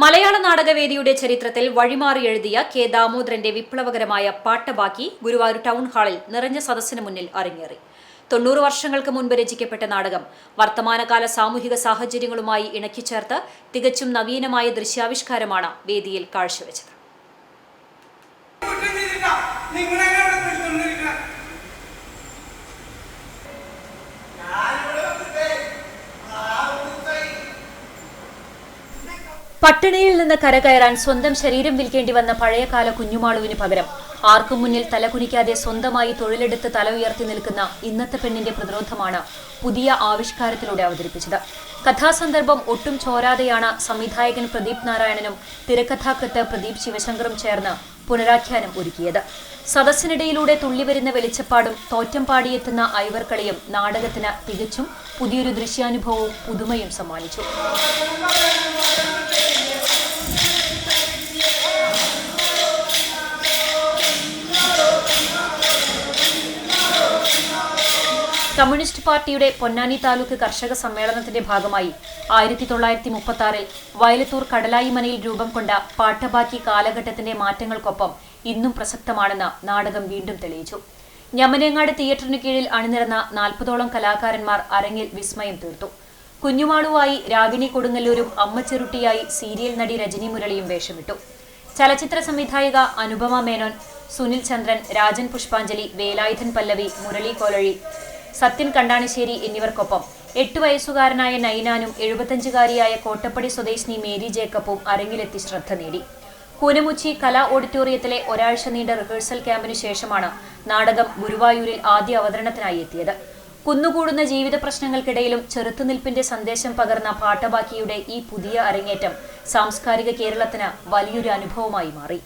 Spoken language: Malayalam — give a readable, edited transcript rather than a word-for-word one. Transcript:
മലയാള നാടകവേദിയുടെ ചരിത്രത്തിൽ വഴിമാറി എഴുതിയ കെ ദാമോദരന്റെ വിപ്ലവകരമായ പാട്ടബാക്കി ഗുരുവായൂർ ടൗൺ ഹാളിൽ നിറഞ്ഞ സദസ്സിന് മുന്നിൽ അരങ്ങേറി. 90 വർഷങ്ങൾക്ക് മുൻപ് രചിക്കപ്പെട്ട നാടകം വർത്തമാനകാല സാമൂഹിക സാഹചര്യങ്ങളുമായി ഇണക്കിച്ചേർത്ത് തികച്ചും നവീനമായ ദൃശ്യാവിഷ്കാരമാണ് വേദിയിൽ കാഴ്ചവെച്ചത്. പട്ടിണിയിൽ നിന്ന് കരകയറാൻ സ്വന്തം ശരീരം വിൽക്കേണ്ടി വന്ന പഴയകാല കുഞ്ഞുമാളുവിന് പകരം ആർക്കും മുന്നിൽ തലകുനിക്കാതെ സ്വന്തമായി തൊഴിലെടുത്ത് തല ഉയർത്തി നിൽക്കുന്ന ഇന്നത്തെ പെണ്ണിന്റെ പ്രതിരോധമാണ് പുതിയ ആവിഷ്കാരത്തിലൂടെ അവതരിപ്പിച്ചത്. കഥാസന്ദർഭം ഒട്ടും ചോരാതെയാണ് സംവിധായകൻ പ്രദീപ് നാരായണനും തിരക്കഥാകൃത്ത് പ്രദീപ് ശിവശങ്കറും ചേർന്ന് പുനരാഖ്യാനം ഒരുക്കിയത്. സദസ്സിനിടയിലൂടെ തുള്ളിവരുന്ന വെളിച്ചപ്പാടും തോറ്റം പാടിയെത്തുന്ന ഐവർക്കളിയും നാടകത്തിന് തികച്ചും പുതിയൊരു ദൃശ്യാനുഭവവും പുതുമയും സമ്മാനിച്ചു. കമ്മ്യൂണിസ്റ്റ് പാർട്ടിയുടെ പൊന്നാനി താലൂക്ക് കർഷക സമ്മേളനത്തിന്റെ ഭാഗമായി 1936 വയലത്തൂർ കടലായിമനയിൽ രൂപം കൊണ്ട പാട്ടബാക്കി കാലഘട്ടത്തിന്റെ മാറ്റങ്ങൾക്കൊപ്പം ഇന്നും പ്രസക്തമാണെന്ന് നാടകം വീണ്ടും തെളിയിച്ചു. ഞമനേങ്ങാട് തിയേറ്ററിനു കീഴിൽ അണിനിരന്ന 40ഓളം കലാകാരന്മാർ അരങ്ങിൽ വിസ്മയം തീർത്തു. കുഞ്ഞുമാളുവായി രാഗിണി കൊടുങ്ങല്ലൂരും അമ്മച്ചെറുട്ടിയായി സീരിയൽ നടി രജനി മുരളിയും വേഷമിട്ടു. ചലച്ചിത്ര സംവിധായിക അനുപമ മേനോൻ, സുനിൽ ചന്ദ്രൻ, രാജൻ പുഷ്പാഞ്ജലി, വേലായുധൻ പല്ലവി, മുരളി കോലഴി, സത്യൻ കണ്ടാണിശ്ശേരി എന്നിവർക്കൊപ്പം 8 വയസ്സുകാരനായ നൈനാനും 75കാരിയായ കോട്ടപ്പടി സ്വദേശിനി മേരി ജേക്കബും അരങ്ങിലെത്തി ശ്രദ്ധ നേടി. കൂനമുച്ചി കലാ ഓഡിറ്റോറിയത്തിലെ ഒരാഴ്ച നീണ്ട റിഹേഴ്സൽ ക്യാമ്പിനു ശേഷമാണ് നാടകം ഗുരുവായൂരിൽ ആദ്യ അവതരണത്തിനായി എത്തിയത്. കുന്നുകൂടുന്ന ജീവിത പ്രശ്നങ്ങൾക്കിടയിലും ചെറുത്തുനിൽപ്പിന്റെ സന്ദേശം പകർന്ന പാട്ടബാക്കിയുടെ ഈ പുതിയ അരങ്ങേറ്റം സാംസ്കാരിക കേരളത്തിന് വലിയൊരു അനുഭവമായി മാറി.